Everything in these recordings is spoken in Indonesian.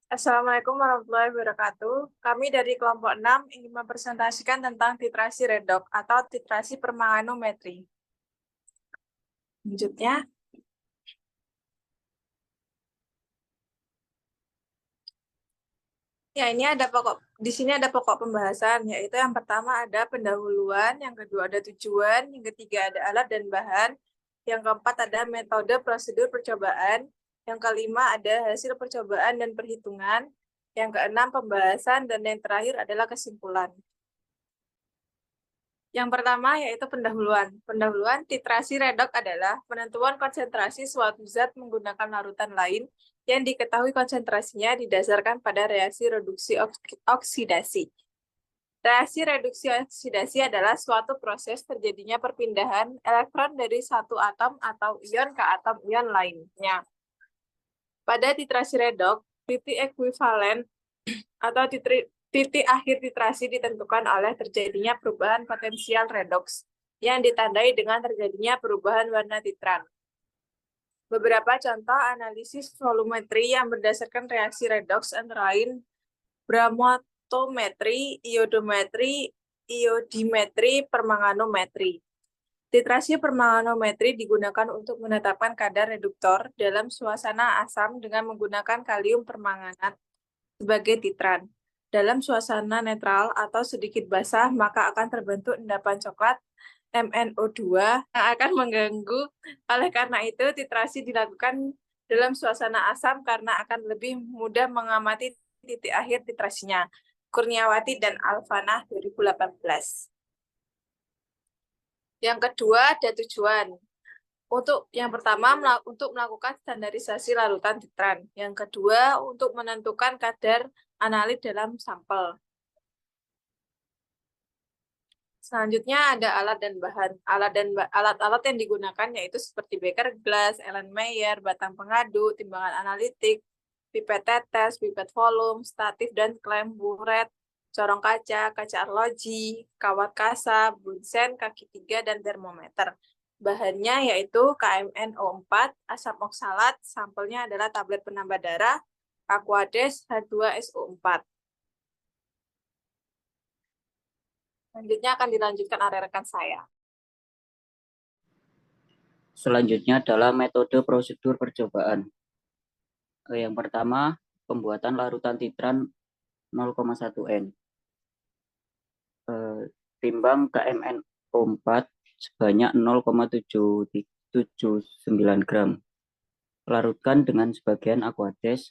Assalamualaikum warahmatullahi wabarakatuh. Kami dari kelompok 6 ingin mempresentasikan tentang titrasi redox atau titrasi permanganometri. Selanjutnya, di sini ada pokok pembahasan, yaitu yang pertama ada pendahuluan, yang kedua ada tujuan, yang ketiga ada alat dan bahan, yang keempat ada metode prosedur percobaan, yang kelima ada hasil percobaan dan perhitungan, yang keenam pembahasan, dan yang terakhir adalah kesimpulan. Yang pertama yaitu pendahuluan. Pendahuluan titrasi redox adalah penentuan konsentrasi suatu zat menggunakan larutan lain yang diketahui konsentrasinya didasarkan pada reaksi reduksi oksidasi. Reaksi reduksi oksidasi adalah suatu proses terjadinya perpindahan elektron dari satu atom atau ion ke atom ion lainnya. Pada titrasi redox, titik ekuivalen atau titik akhir titrasi ditentukan oleh terjadinya perubahan potensial redox yang ditandai dengan terjadinya perubahan warna titran. Beberapa contoh analisis volumetri yang berdasarkan reaksi redox antara lain bramatometri, iodometri, iodimetri, permanganometri. Titrasi permanganometri digunakan untuk menetapkan kadar reduktor dalam suasana asam dengan menggunakan kalium permanganat sebagai titran. Dalam suasana netral atau sedikit basah, maka akan terbentuk endapan coklat MnO2 yang akan mengganggu. Oleh karena itu, titrasi dilakukan dalam suasana asam karena akan lebih mudah mengamati titik akhir titrasinya. Kurniawati dan Alfanah 2018. Yang kedua, ada tujuan. Untuk yang pertama, untuk melakukan standarisasi larutan titran. Yang kedua, untuk menentukan kadar analit dalam sampel. Selanjutnya ada alat dan bahan. Alat-alat yang digunakan yaitu seperti beker gelas, Erlenmeyer, batang pengadu, timbangan analitik, pipet tetes, pipet volume, statif dan klem, buret, corong kaca, kaca arloji, kawat kasa, bunsen, kaki 3, dan termometer. Bahannya yaitu KMNO4, asam oksalat, sampelnya adalah tablet penambah darah, Aquades H2SO4. Selanjutnya akan dilanjutkan oleh rekan saya. Selanjutnya adalah metode prosedur percobaan. Yang pertama, pembuatan larutan titran 0,1 N. Timbang KMNO4 sebanyak 0,779 gram. Larutkan dengan sebagian Aquades,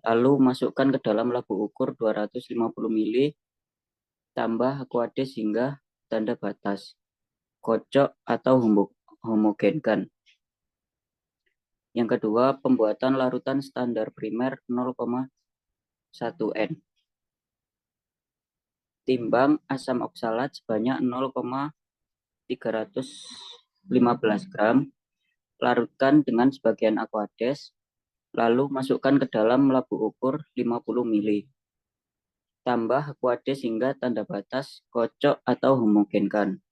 lalu masukkan ke dalam labu ukur 250 ml, tambah Aquades hingga tanda batas. Kocok atau homogenkan. Yang kedua, pembuatan larutan standar primer 0,1 N. Timbang asam oksalat sebanyak 0,315 gram, larutkan dengan sebagian Aquades, lalu masukkan ke dalam labu ukur 50 ml. Tambah Aquades hingga tanda batas, kocok atau homogenkan.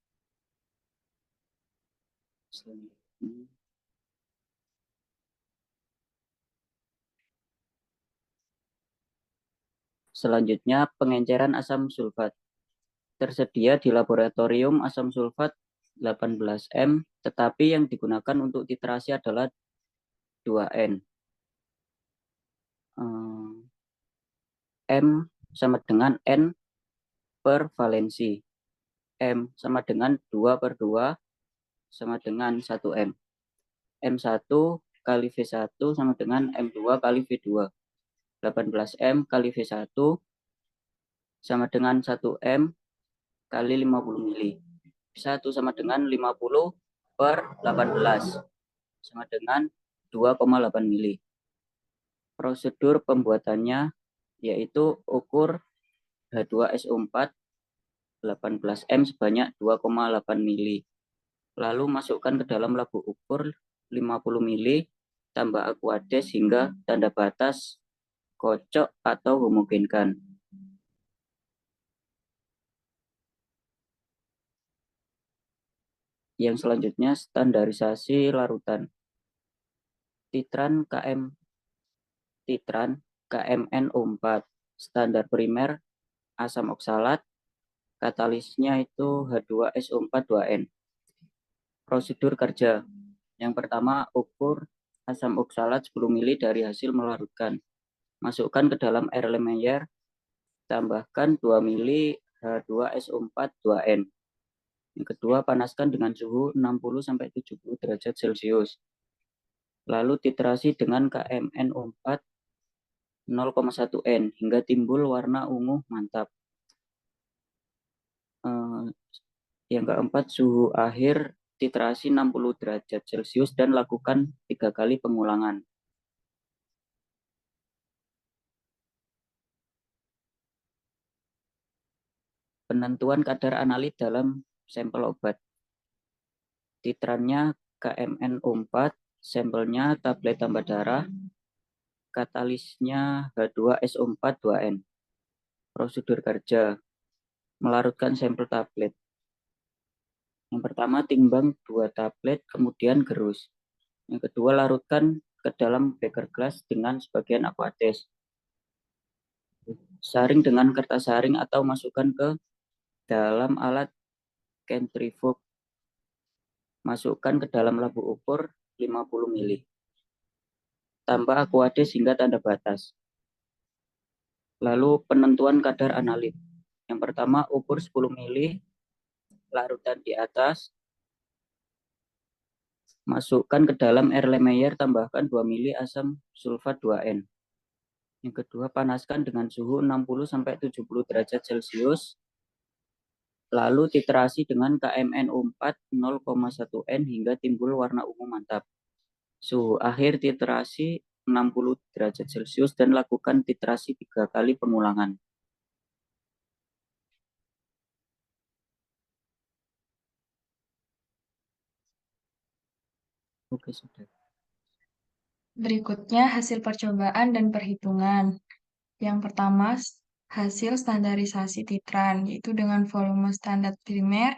Selanjutnya, pengenceran asam sulfat. Tersedia di laboratorium asam sulfat 18M, tetapi yang digunakan untuk titrasi adalah 2N. M sama dengan N per valensi. M sama dengan 2 per 2 sama dengan 1M. M1 kali V1 sama dengan M2 kali V2. 18M kali V1 sama dengan 1M kali 50 mili. 1 sama dengan 50 per 18 sama dengan 2,8 mili. Prosedur pembuatannya yaitu ukur H2SO4 18M sebanyak 2,8 mili. Lalu masukkan ke dalam labu ukur 50 mili, tambah Aquades hingga tanda batas, kocok atau homogenkan. Yang selanjutnya standarisasi larutan. Titran KM titran KMNO4, standar primer asam oksalat, katalisnya itu H2SO4 2N. Prosedur kerja. Yang pertama, ukur asam oksalat 10 ml dari hasil melarutkan. Masukkan ke dalam air Meyer, tambahkan 2 ml H2SO4 2N. Yang kedua, panaskan dengan suhu 60-70 derajat Celcius. Lalu titrasi dengan KMNO4 0,1 N hingga timbul warna ungu mantap. Yang keempat, suhu akhir titrasi 60 derajat Celcius dan lakukan 3 kali pengulangan. Penentuan kadar analit dalam sampel obat. Titrannya KMNO4, sampelnya tablet tambah darah, katalisnya H2SO4 2N. Prosedur kerja. Melarutkan sampel tablet. Yang pertama, timbang 2 tablet, kemudian gerus. Yang kedua, larutkan ke dalam beker gelas dengan sebagian aqueous. Saring dengan kertas saring atau masukkan ke dalam alat centrifuge. Masukkan ke dalam labu ukur 50 ml. Tambah aqueous hingga tanda batas. Lalu penentuan kadar analit. Yang pertama, ukur 10 ml, larutan di atas. Masukkan ke dalam air Meyer, tambahkan 2 ml asam sulfat 2N. Yang kedua, panaskan dengan suhu 60-70 derajat Celcius. Lalu titrasi dengan KMNO4 0,1 N hingga timbul warna ungu mantap. Suhu akhir titrasi 60 derajat Celcius dan lakukan titrasi 3 kali pengulangan. Oke, sudah. Berikutnya hasil percobaan dan perhitungan. Yang pertama, hasil standarisasi titran, yaitu dengan volume standar primer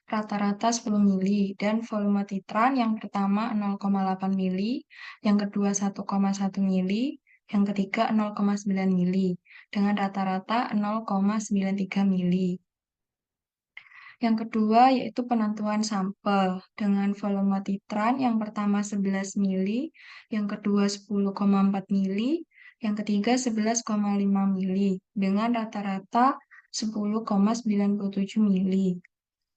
rata-rata 10 mili dan volume titran yang pertama 0,8 mili, yang kedua 1,1 mili, yang ketiga 0,9 mili dengan rata-rata 0,93 mili. Yang kedua yaitu penentuan sampel dengan volume titran yang pertama 11 mili, yang kedua 10,4 mili, yang ketiga 11,5 mili dengan rata-rata 10,97 mili.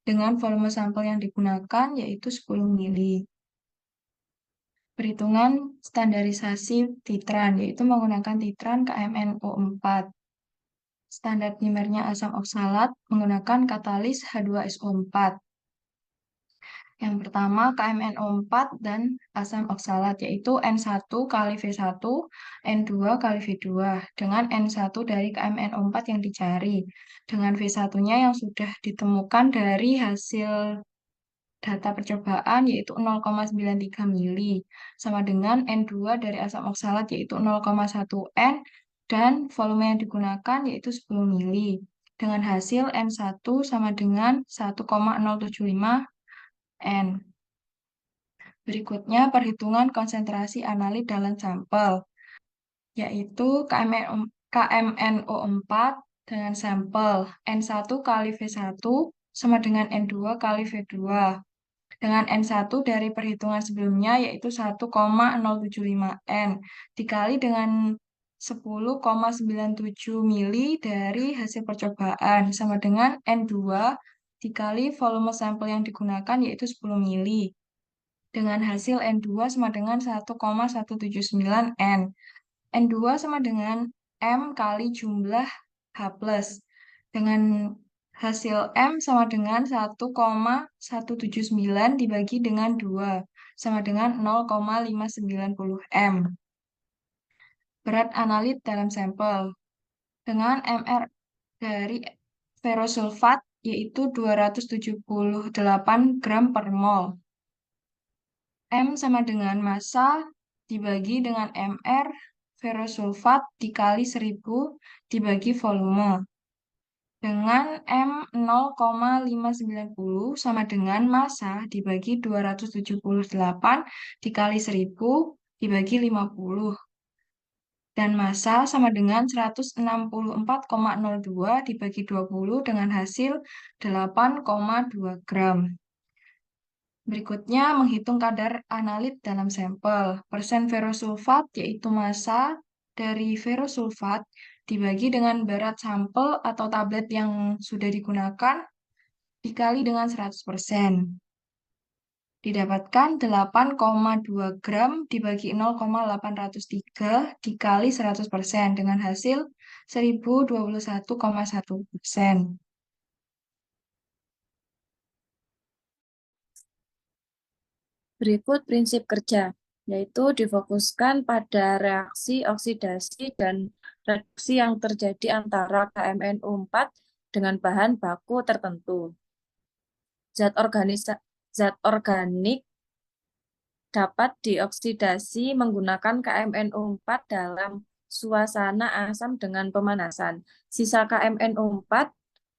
Dengan volume sampel yang digunakan yaitu 10 mili. Perhitungan standarisasi titran yaitu menggunakan titran KMNO4. Standar primernya asam oksalat menggunakan katalis H2SO4. Yang pertama KMNO4 dan asam oksalat yaitu N1 kali V1, N2 kali V2 dengan N1 dari KMNO4 yang dicari dengan V1-nya yang sudah ditemukan dari hasil data percobaan yaitu 0,93 mili sama dengan N2 dari asam oksalat yaitu 0,1 N dan volume yang digunakan yaitu 10 mili dengan hasil N1 sama dengan 1,075 N. Berikutnya perhitungan konsentrasi analit dalam sampel yaitu KMNO4 dengan sampel N1 kali V1 sama dengan N2 kali V2 dengan N1 dari perhitungan sebelumnya yaitu 1,075 N dikali dengan 10,97 mili dari hasil percobaan sama dengan N2 dikali volume sampel yang digunakan yaitu 10 mili dengan hasil N2 sama dengan 1,179 N. N2 sama dengan M kali jumlah H+. Dengan hasil M sama dengan 1,179 dibagi dengan 2, sama dengan 0,590 M. Berat analit dalam sampel. Dengan MR dari ferrosulfat yaitu 278 gram per mol. M sama dengan massa dibagi dengan MR ferrosulfat dikali 1000 dibagi volume. Dengan M 0,590 sama dengan massa dibagi 278 dikali 1000 dibagi 50. Dan massa sama dengan 164,02 dibagi 20 dengan hasil 8,2 gram. Berikutnya, menghitung kadar analit dalam sampel. Persen ferrosulfat, yaitu massa dari ferrosulfat, dibagi dengan berat sampel atau tablet yang sudah digunakan, dikali dengan 100%. Didapatkan 8,2 gram dibagi 0,803 dikali 100% dengan hasil 1021,1%. Berikut prinsip kerja, yaitu difokuskan pada reaksi oksidasi dan reduksi yang terjadi antara KMNO4 dengan bahan baku tertentu. Zat organik dapat dioksidasi menggunakan KMNO4 dalam suasana asam dengan pemanasan. Sisa KMNO4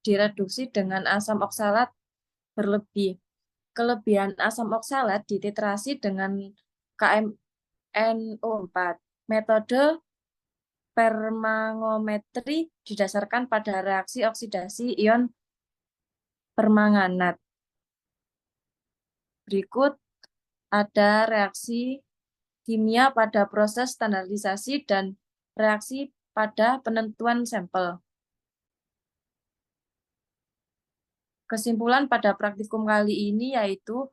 direduksi dengan asam oksalat berlebih. Kelebihan asam oksalat dititrasi dengan KMNO4. Metode permangometri didasarkan pada reaksi oksidasi ion permanganat. Berikut ada reaksi kimia pada proses standarisasi dan reaksi pada penentuan sampel. Kesimpulan pada praktikum kali ini yaitu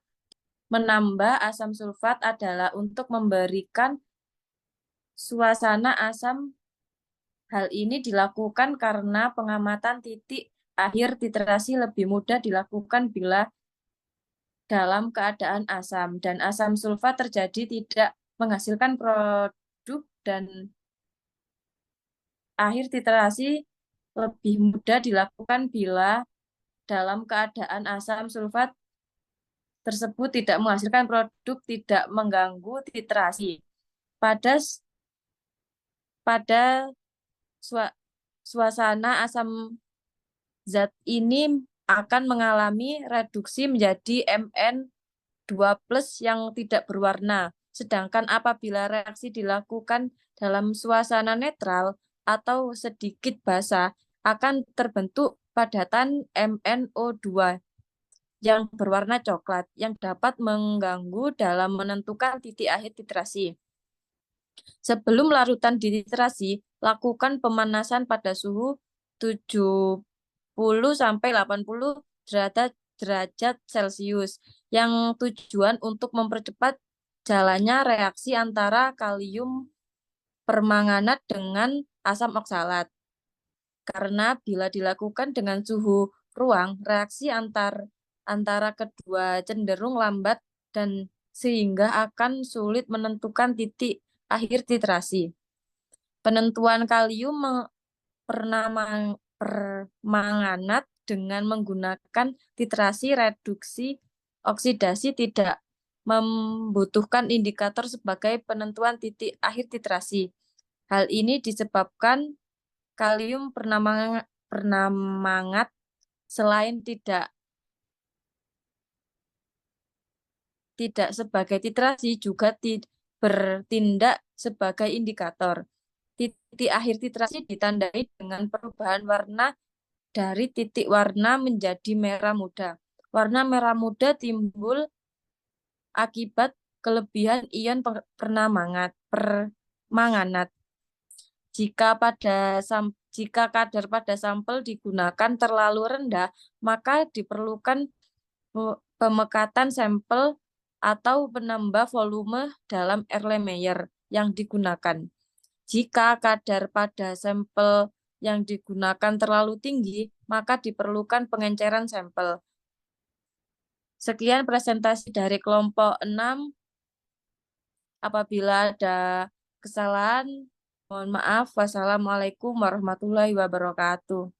menambah asam sulfat adalah untuk memberikan suasana asam. Hal ini dilakukan karena pengamatan titik akhir titrasi lebih mudah dilakukan bila dalam keadaan asam dan asam sulfat terjadi tidak menghasilkan produk dan akhir titrasi lebih mudah dilakukan bila dalam keadaan asam sulfat tersebut tidak menghasilkan produk, tidak mengganggu titrasi. Pada suasana asam zat ini akan mengalami reduksi menjadi Mn2+ yang tidak berwarna. Sedangkan apabila reaksi dilakukan dalam suasana netral atau sedikit basah, akan terbentuk padatan MnO2 yang berwarna coklat yang dapat mengganggu dalam menentukan titik akhir titrasi. Sebelum larutan dititrasi, lakukan pemanasan pada suhu 70–80 derajat Celcius yang tujuan untuk mempercepat jalannya reaksi antara kalium permanganat dengan asam oksalat. Karena bila dilakukan dengan suhu ruang, reaksi antara kedua cenderung lambat dan sehingga akan sulit menentukan titik akhir titrasi. Penentuan kalium permanganat dengan menggunakan titrasi reduksi oksidasi tidak membutuhkan indikator sebagai penentuan titik akhir titrasi. Hal ini disebabkan kalium permanganat selain tidak sebagai titrasi juga bertindak sebagai indikator. Titik akhir titrasi ditandai dengan perubahan warna dari titik warna menjadi merah muda. Warna merah muda timbul akibat kelebihan ion permanganat. Jika kadar pada sampel digunakan terlalu rendah, maka diperlukan pemekatan sampel atau penambah volume dalam Erlenmeyer yang digunakan. Jika kadar pada sampel yang digunakan terlalu tinggi, maka diperlukan pengenceran sampel. Sekian presentasi dari kelompok 6. Apabila ada kesalahan, mohon maaf. Wassalamualaikum warahmatullahi wabarakatuh.